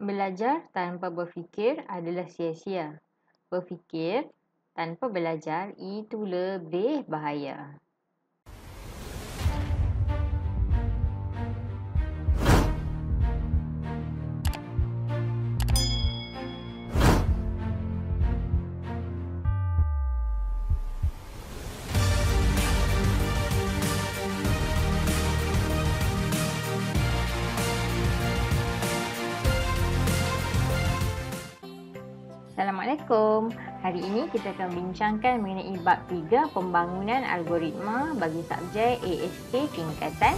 Belajar tanpa berfikir adalah sia-sia. Berfikir tanpa belajar itu lebih bahaya. Assalamualaikum. Hari ini kita akan bincangkan mengenai bab 3 pembangunan algoritma bagi subjek ASK tingkatan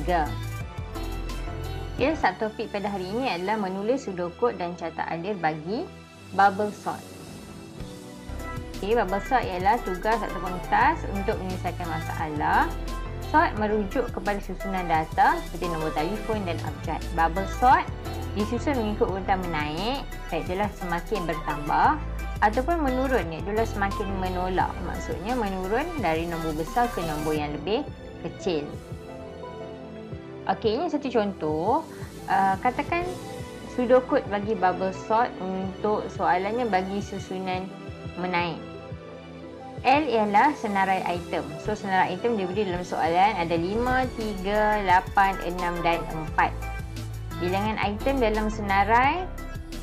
3. Ya, subtopik pada hari ini adalah menulis pseudocode dan catat alir bagi bubble sort. Okey, bubble sort ialah tugas ataupun task untuk menyelesaikan masalah. Sort merujuk kepada susunan data seperti nombor telefon dan abjad. Bubble sort disusun mengikut urutan menaik, iaitulah semakin bertambah, ataupun menurun, iaitulah semakin menolak. Maksudnya menurun dari nombor besar ke nombor yang lebih kecil. Okey, ini satu contoh. Katakan pseudocode bagi bubble sort untuk soalannya bagi susunan menaik. L ialah senarai item. So senarai item diberi dalam soalan ada 5, 3, 8, 6 dan 4. Bilangan item dalam senarai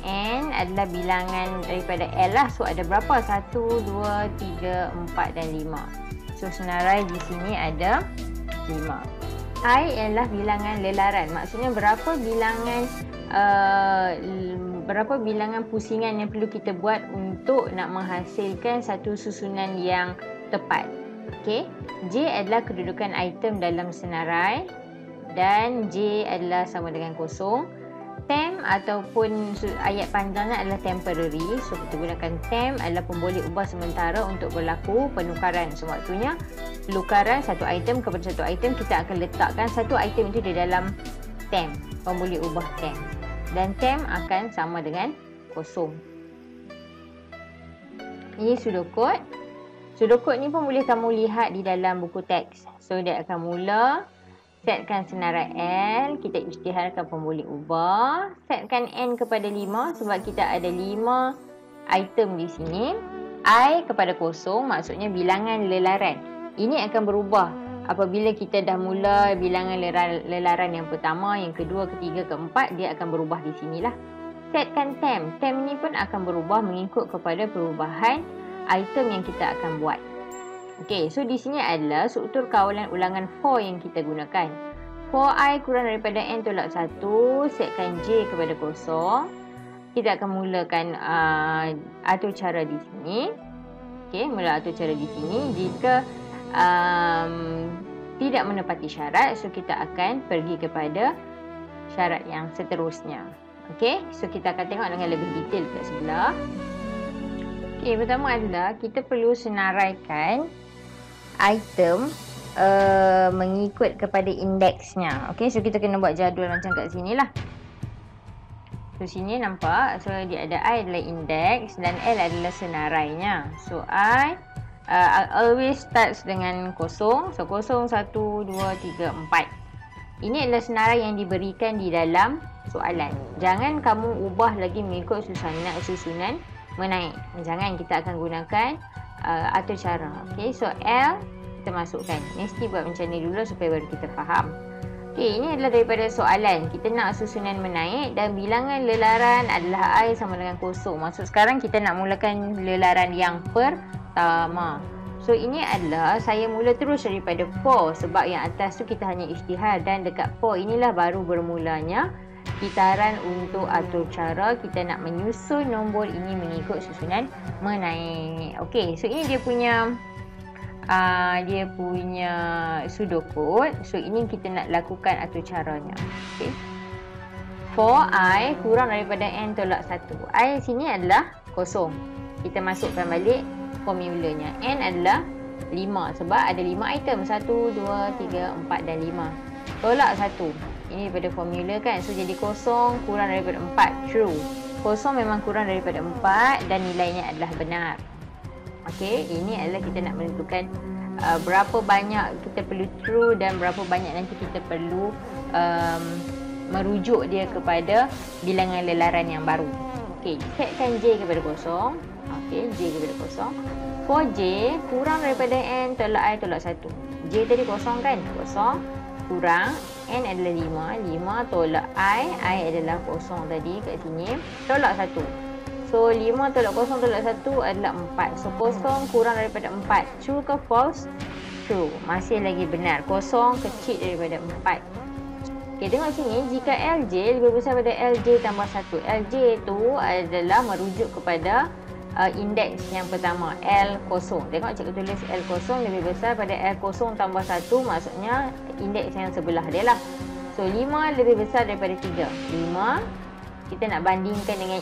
N adalah bilangan daripada L lah. So ada berapa? 1, 2, 3, 4 dan 5. So senarai di sini ada 5. I ialah bilangan lelaran. Maksudnya berapa bilangan pusingan yang perlu kita buat untuk nak menghasilkan satu susunan yang tepat. Okey. J adalah kedudukan item dalam senarai. Dan J adalah sama dengan kosong. Temp ataupun ayat panjangnya adalah temporary. So kita gunakan temp adalah pemboleh ubah sementara untuk berlaku penukaran. So waktunya penukaran satu item kepada satu item, kita akan letakkan satu item itu di dalam temp, pemboleh ubah temp. Dan temp akan sama dengan kosong. Ini pseudocode. Pseudocode ni pun boleh kamu lihat di dalam buku teks. So dia akan mula setkan senarai L, kita isytiharkan pemboleh ubah. Setkan N kepada 5 sebab kita ada 5 item di sini. I kepada kosong, maksudnya bilangan lelaran. Ini akan berubah apabila kita dah mula bilangan lelaran yang pertama, yang kedua, ketiga, keempat, dia akan berubah di sinilah. Setkan temp. Temp ni pun akan berubah mengikut kepada perubahan item yang kita akan buat. Okey, so di sini adalah struktur kawalan ulangan for yang kita gunakan. For I kurang daripada N tolak 1, setkan J kepada kosong. Kita akan mulakan atur cara di sini. Okey, mula atur cara di sini. Jika tidak menepati syarat, so kita akan pergi kepada syarat yang seterusnya. Okey, so kita akan tengok dengan lebih detail kat sebelah. Okey, pertama adalah kita perlu senaraikan item mengikut kepada indeksnya. Okey, so kita kena buat jadual macam kat sini lah. So sini nampak, so dia ada I adalah indeks dan L adalah senarainya. So I always starts dengan kosong. So kosong, 1, 2, 3, 4. Ini adalah senarai yang diberikan di dalam soalan. Jangan kamu ubah lagi mengikut susunan menaik. Jangan, kita akan gunakan atur cara. Okey, so L kita masukkan. Mesti buat macam ni dulu supaya baru kita faham. Okey, ini adalah daripada soalan. Kita nak susunan menaik dan bilangan lelaran adalah I sama dengan kosong. Maksud sekarang kita nak mulakan lelaran yang pertama. So ini adalah saya mula terus daripada 4 sebab yang atas tu kita hanya isytihar dan dekat 4 inilah baru bermulanya kitaran untuk atur cara kita nak menyusun nombor ini mengikut susunan menaik. Okey, so ini dia punya pseudocode. So ini kita nak lakukan atur caranya. Okey. For I kurang daripada N tolak 1. I sini adalah kosong. Kita masukkan balik formulanya. N adalah 5 sebab ada 5 item. 1, 2, 3, 4 dan 5. Tolak 1. Ini daripada formula kan. So jadi kosong kurang daripada 4. True. Kosong memang kurang daripada 4 dan nilainya adalah benar. Okey, ini adalah kita nak menentukan berapa banyak kita perlu true dan berapa banyak nanti kita perlu merujuk dia kepada bilangan lelaran yang baru. Okey, setkan J kepada kosong. Okey, J kepada kosong. For J kurang daripada N tolak I tolak 1. J tadi kosong kan? Kosong kurang N adalah 5 tolak I adalah kosong tadi kat sini, tolak 1. So 5 tolak kosong tolak 1 adalah 4. So kosong kurang daripada 4. True ke false? True. Masih lagi benar. Kosong kecil daripada 4. Okay, tengok sini. Jika LJ lebih besar daripada LJ tambah 1. LJ itu adalah merujuk kepada indeks yang pertama, L kosong. Tengok cikgu tulis L kosong lebih besar pada L kosong tambah 1, maksudnya indeks yang sebelah dia lah. So 5 lebih besar daripada 3. 5 kita nak bandingkan dengan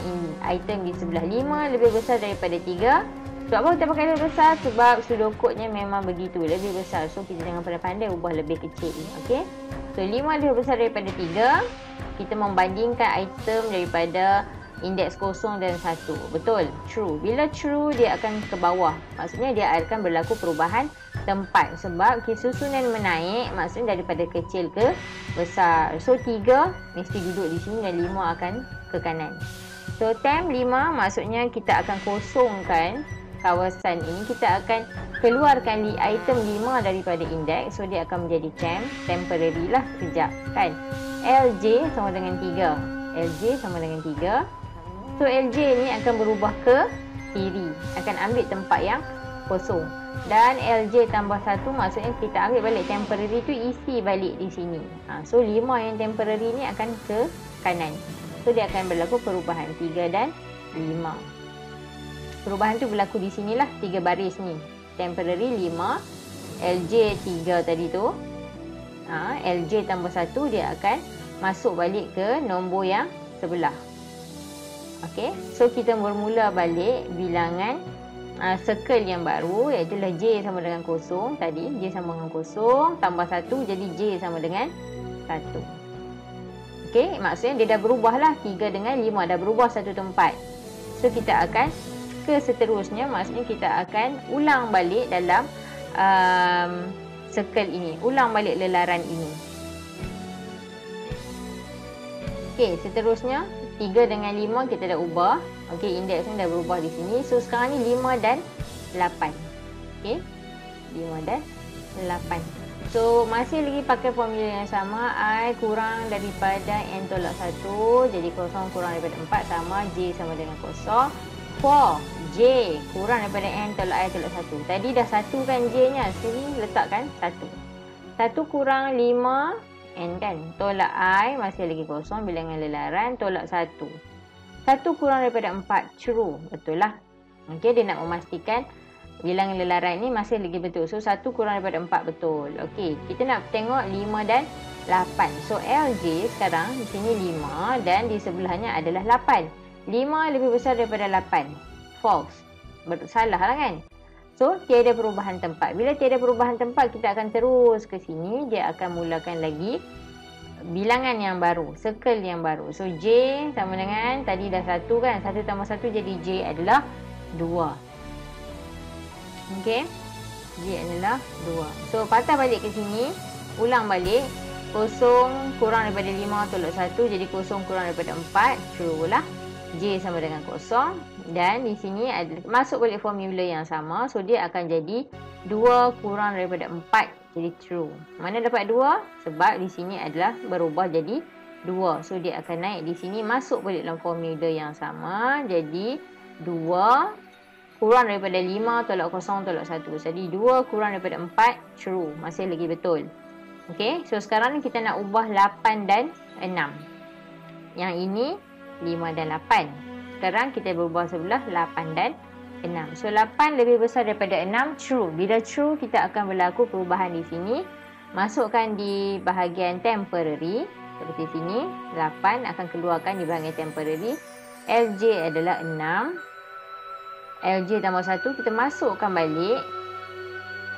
item di sebelah. 5 lebih besar daripada 3. Sebab apa kita pakai lebih besar? Sebab sudokotnya memang begitu, lebih besar. So kita jangan pandai-pandai ubah lebih kecil. Okey. So 5 lebih besar daripada 3. Kita membandingkan item daripada indeks kosong dan 1. Betul? True. Bila true, dia akan ke bawah. Maksudnya dia akan berlaku perubahan tempat. Sebab susunan menaik, maksudnya daripada kecil ke besar. So 3 mesti duduk di sini dan 5 akan ke kanan. So temp 5 maksudnya kita akan kosongkan kawasan ini. Kita akan keluarkan item 5 daripada indeks. So dia akan menjadi temporary lah, kejap kan. LJ sama dengan 3. LJ sama dengan 3. So LJ ni akan berubah ke kiri, akan ambil tempat yang kosong. Dan LJ tambah 1 maksudnya kita ambil balik temporary tu, isi balik di sini. So 5 yang temporary ni akan ke kanan. So dia akan berlaku perubahan 3 dan 5. Perubahan tu berlaku di sinilah, 3 baris ni. Temporary 5, LJ 3 tadi tu. LJ tambah 1 dia akan masuk balik ke nombor yang sebelah. Okey, so kita bermula balik bilangan circle yang baru, iaitu J sama dengan kosong tadi. J sama dengan kosong tambah 1 jadi J sama dengan 1. Okey, maksudnya dia dah berubah lah, 3 dengan 5 dah berubah satu tempat. So kita akan ke seterusnya, maksudnya kita akan ulang balik dalam circle ini, ulang balik lelaran ini. Okey, seterusnya 3 dengan 5 kita dah ubah. Okey, indeks ni dah berubah di sini. So sekarang ni 5 dan 8. Okey, 5 dan 8. So masih lagi pakai formula yang sama. I kurang daripada N tolak 1. Jadi kosong kurang daripada 4 sama J sama dengan kosong. 4 J kurang daripada N tolak I tolak 1. Tadi dah 1 kan J nya. Sini letakkan 1. 1 kurang 5 N kan. Tolak I masih lagi kosong, bilangan lelaran, tolak 1. 1 kurang daripada 4. True. Betul lah. Okey, dia nak memastikan bilangan lelaran ni masih lagi betul. So 1 kurang daripada 4 betul. Okey, kita nak tengok 5 dan 8. So LJ sekarang di sini 5 dan di sebelahnya adalah 8. 5 lebih besar daripada 8. False. Salah lah kan. So, tiada perubahan tempat. Bila tiada perubahan tempat, kita akan terus ke sini. Dia akan mulakan lagi bilangan yang baru, circle yang baru. So, J sama dengan, tadi dah 1 kan. 1 tambah 1 jadi J adalah 2. Okey. J adalah 2. So, patah balik ke sini. Ulang balik. Kosong kurang daripada 5 tolak 1. Jadi, kosong kurang daripada 4. True lah. J sama dengan kosong. Dan di sini ada, masuk balik formula yang sama. So dia akan jadi 2 kurang daripada 4. Jadi true. Mana dapat 2? Sebab di sini adalah berubah jadi 2. So dia akan naik di sini, masuk balik dalam formula yang sama. Jadi 2 kurang daripada 5 tolak kosong tolak 1. Jadi 2 kurang daripada 4. True. Masih lagi betul. Okey. So sekarang ni kita nak ubah 8 dan 6. Yang ini 5 dan 8. Sekarang kita berubah sebelah 8 dan 6. So 8 lebih besar daripada 6. True. Bila true, kita akan berlaku perubahan di sini. Masukkan di bahagian temporary. Seperti sini. 8 akan keluarkan di bahagian temporary. LJ adalah 6. LJ tambah 1 kita masukkan balik.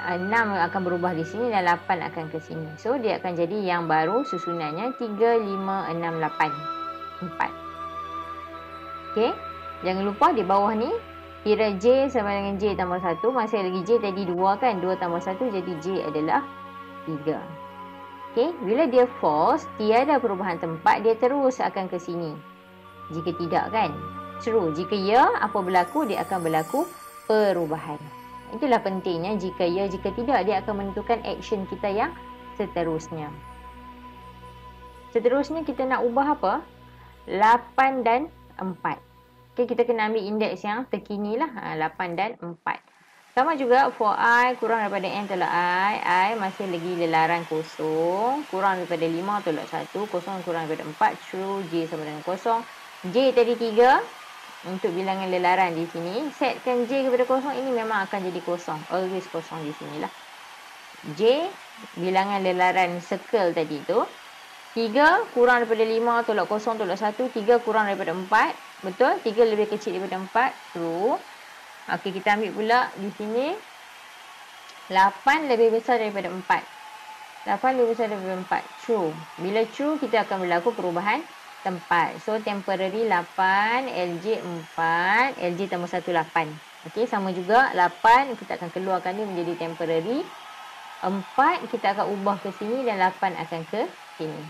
6 akan berubah di sini dan 8 akan ke sini. So dia akan jadi yang baru susunannya 3, 5, 6, 8. 4. Okey, jangan lupa di bawah ni kira J sama dengan J tambah 1. Masih lagi J tadi 2 kan. 2 tambah 1 jadi J adalah 3. Okey, bila dia false, tiada perubahan tempat, dia terus akan ke sini. Jika tidak kan, true. Jika ya, apa berlaku? Dia akan berlaku perubahan. Itulah pentingnya jika ya, jika tidak, dia akan menentukan action kita yang seterusnya. Seterusnya kita nak ubah apa? 8 dan 4. Okay, kita kena ambil indeks yang terkini lah. 8 dan 4. Sama juga for I kurang daripada N tolak I masih lagi lelaran kosong. Kurang daripada 5 tolak 1. Kosong kurang daripada 4. True. J sama dengan kosong. J tadi 3. Untuk bilangan lelaran di sini. Setkan J kepada kosong. Ini memang akan jadi kosong. Always kosong di sinilah. J, bilangan lelaran circle tadi tu. 3 kurang daripada 5 tolak kosong tolak 1. 3 kurang daripada 4. Betul? 3 lebih kecil daripada 4. True. Okey, kita ambil pula di sini 8 lebih besar daripada 4. 8 lebih besar daripada 4. True. Bila true, kita akan berlaku perubahan tempat. So, temporary 8, LJ 4, LJ tambah 1, 8. Okey, sama juga 8 kita akan keluarkan dia menjadi temporary. 4 kita akan ubah ke sini dan 8 akan ke sini.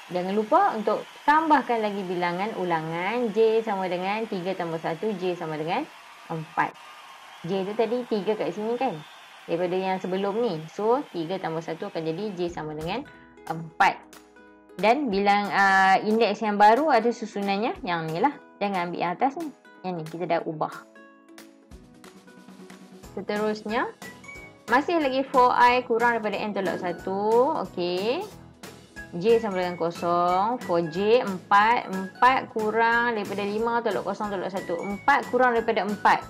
Jangan lupa untuk tambahkan lagi bilangan ulangan. J sama dengan 3 tambah 1, J sama dengan 4. J tu tadi 3 kat sini kan, daripada yang sebelum ni. So 3 tambah 1 akan jadi J sama dengan 4. Dan bilang indeks yang baru ada susunannya yang ni lah. Jangan ambil yang atas ni. Yang ni kita dah ubah. Seterusnya masih lagi 4I kurang daripada N tolak 1. Okey, J sama dengan kosong. For J 4 kurang daripada 5 tolak kosong tolak 1. 4 kurang daripada 4.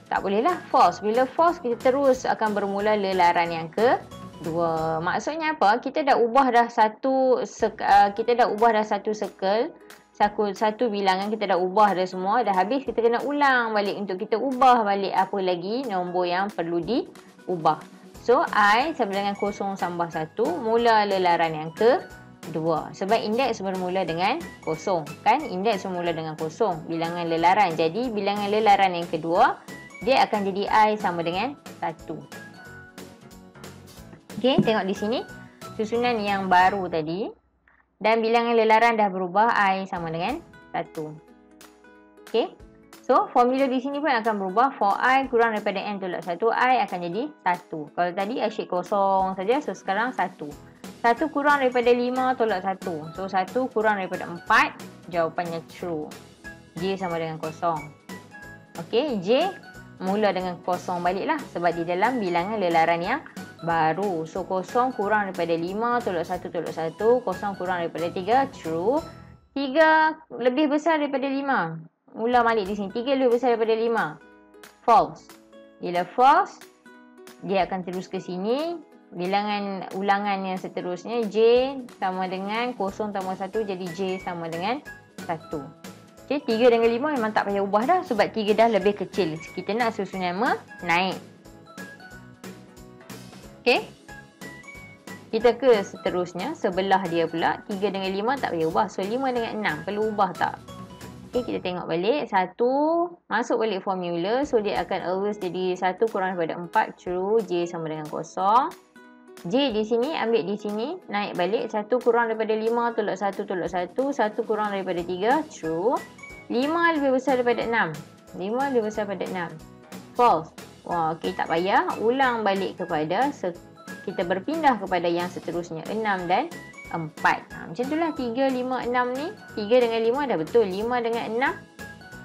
Tak boleh lah, false. Bila false, kita terus akan bermula lelaran yang kedua. Maksudnya apa? Kita dah ubah dah satu circle, satu bilangan kita dah ubah dah semua. Dah habis, kita kena ulang balik untuk kita ubah balik apa lagi nombor yang perlu diubah. So, I sama dengan kosong tambah 1, mula lelaran yang kedua. Sebab indeks bermula dengan kosong. Kan? Indeks bermula dengan kosong. Bilangan lelaran. Jadi, bilangan lelaran yang kedua, dia akan jadi I sama dengan 1. Okey, tengok di sini. Susunan yang baru tadi. Dan bilangan lelaran dah berubah. I sama dengan 1. Okey. So, formula di sini pun akan berubah. For I kurang daripada N tolak 1, I akan jadi 1. Kalau tadi asyik kosong saja. So, sekarang 1. 1 kurang daripada 5 tolak 1. So, 1 kurang daripada 4. Jawapannya true. J sama dengan kosong. Okey, J mula dengan kosong baliklah. Sebab di dalam bilangan lelaran yang baru. So, kosong kurang daripada 5 tolak 1 tolak 1. Kosong kurang daripada 3. True. 3 lebih besar daripada 5. Mula balik di sini. 3 lebih besar daripada 5. False. Bila false, dia akan terus ke sini. Bilangan ulangan yang seterusnya, J sama dengan kosong tambah 1. Jadi J sama dengan 1. Okay, 3 dengan 5 memang tak payah ubah dah. Sebab 3 dah lebih kecil. Kita nak susunan naik. Okay. Kita ke seterusnya. Sebelah dia pula. 3 dengan 5 tak payah ubah. So 5 dengan 6. Perlu ubah tak? Okay, kita tengok balik. 1. Masuk balik formula. So dia akan always jadi 1 kurang daripada 4. True. J sama dengan kosong. J di sini. Ambil di sini. Naik balik. 1 kurang daripada 5 tolak 1 tolak 1. 1 kurang daripada 3. True. 5 lebih besar daripada 6. 5 lebih besar daripada 6. False. Wah, okay, tak payah. Ulang balik kepada kita berpindah kepada yang seterusnya. 6 dan 4. Macam itulah 3, 5, 6 ni. 3 dengan 5 dah betul. 5 dengan 6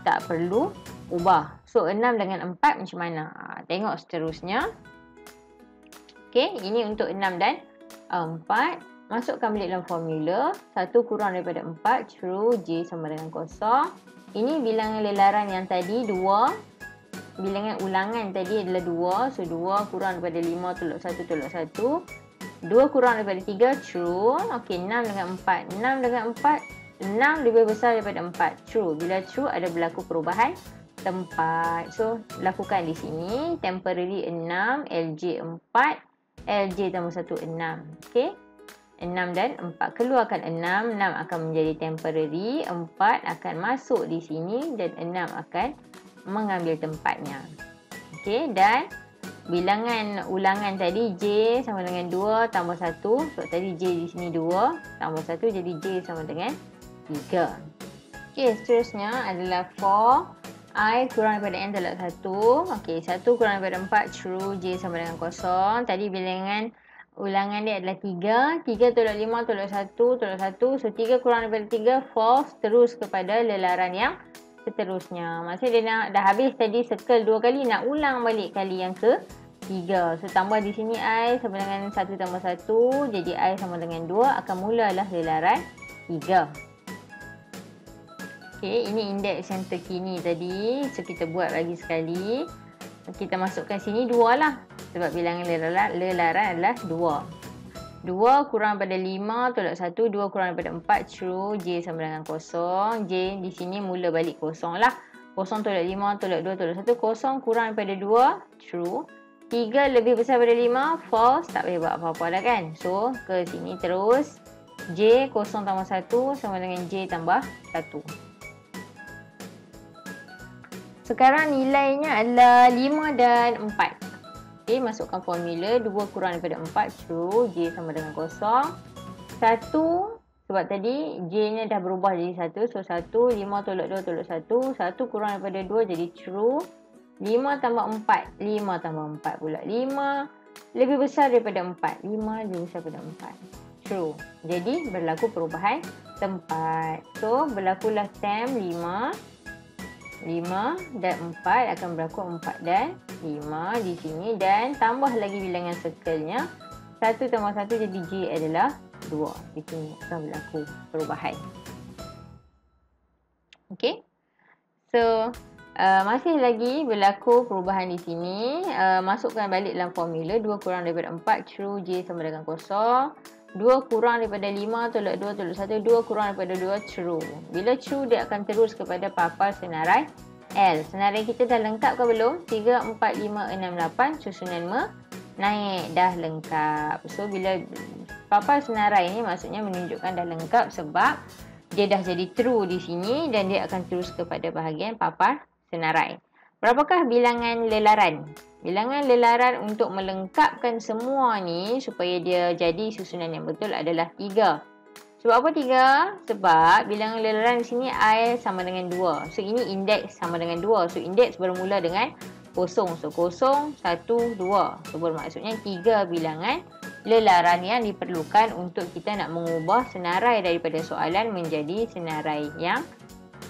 tak perlu ubah. So 6 dengan 4 macam mana? Tengok seterusnya. Okay, ini untuk 6 dan 4. Masukkan balik dalam formula. 1 kurang daripada 4. True. J sama dengan kosong. Ini bilangan lelaran yang tadi 2. Bilangan ulangan tadi adalah 2. So 2 kurang daripada 5 tolak 1 tolak 1. 2 kurang daripada 3. True. Okey, 6 dengan 4. 6 dengan 4. 6 lebih besar daripada 4. True. Bila true ada berlaku perubahan tempat. So lakukan di sini. Temporary 6. LJ 4. LJ tambah 1 6. Okey. 6 dan 4. Keluarkan 6. 6 akan menjadi temporary. 4 akan masuk di sini. Dan 6 akan mengambil tempatnya. Okey. Dan bilangan ulangan tadi J sama dengan 2 tambah 1. Sebab tadi J di sini 2 tambah 1 jadi J sama dengan 3. Okey, seterusnya adalah for I kurang daripada N tolak 1. Okey, 1 kurang daripada 4 true, J sama dengan 0. Tadi bilangan ulangan dia adalah 3. 3 tolak 5 tolak 1 tolak 1. So 3 kurang daripada 3 false, terus kepada lelaran yang seterusnya. Maksudnya dia dah habis tadi circle 2 kali, nak ulang balik kali yang ke 3. So tambah di sini I sama dengan 1 tambah 1, jadi I sama dengan 2, akan mulalah lelaran 3. Okey, ini indeks yang terkini tadi. So kita buat lagi sekali. Kita masukkan sini 2 lah. Sebab bilangan lelaran adalah 2. 2 kurang daripada 5 tolak 1. 2 kurang daripada 4 true. J sama dengan 0. J di sini mula balik 0 lah. 0 tolak 5 tolak 2 tolak 1. 0 kurang daripada 2 true. 3 lebih besar daripada 5 false. Tak boleh buat apa-apa dah kan. So ke sini terus. J 0 tambah 1 sama dengan J tambah 1. Sekarang nilainya adalah 5 dan 4. Okey, masukkan formula. 2 kurang daripada 4 true. J sama dengan 0. 1, sebab tadi J nya dah berubah jadi 1. So 1, 5 tolak 2 tolak 1. 1 kurang daripada 2 jadi true. 5 tambah 4. 5 tambah 4 pula. 5 lebih besar daripada 4. 5 lebih besar daripada 4. True. Jadi berlaku perubahan tempat. So berlakulah temp 5 dan 4 akan berlaku 4 dan 5 di sini, dan tambah lagi bilangan circle-nya. 1 tambah 1 jadi J adalah 2. Di sini akan berlaku perubahan. Okey. So masih lagi berlaku perubahan di sini. Masukkan balik dalam formula. 2 kurang daripada 4 true, J sama dengan 0. 2 kurang daripada 5 tolak 2 tolak 1. 2 kurang daripada 2 true. Bila true dia akan terus kepada papal senarai L. Senarai kita dah lengkap ke belum? 3, 4, 5, 6, 8. Susunan naik dah lengkap. So bila papal senarai ni maksudnya menunjukkan dah lengkap sebab dia dah jadi true di sini dan dia akan terus kepada bahagian papal senarai. Berapakah bilangan lelaran? Bilangan lelaran untuk melengkapkan semua ni supaya dia jadi susunan yang betul adalah 3. Sebab apa 3? Sebab bilangan lelaran di sini I sama dengan 2. So ini indeks sama dengan 2. So indeks bermula dengan 0. So 0, 1, 2. So bermaksudnya 3 bilangan lelaran yang diperlukan untuk kita nak mengubah senarai daripada soalan menjadi senarai yang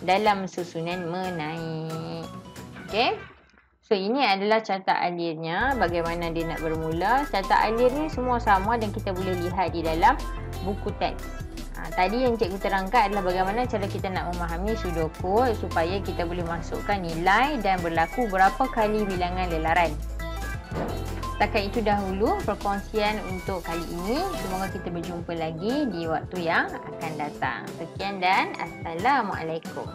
dalam susunan menaik. Okey. So ini adalah carta alirnya, bagaimana dia nak bermula. Carta alir ni semua sama dan kita boleh lihat di dalam buku teks. Tadi yang cikgu terangkan adalah bagaimana cara kita nak memahami sudoku supaya kita boleh masukkan nilai dan berlaku berapa kali bilangan lelaran. Setakat itu dahulu perkongsian untuk kali ini. Semoga kita berjumpa lagi di waktu yang akan datang. Sekian dan Assalamualaikum.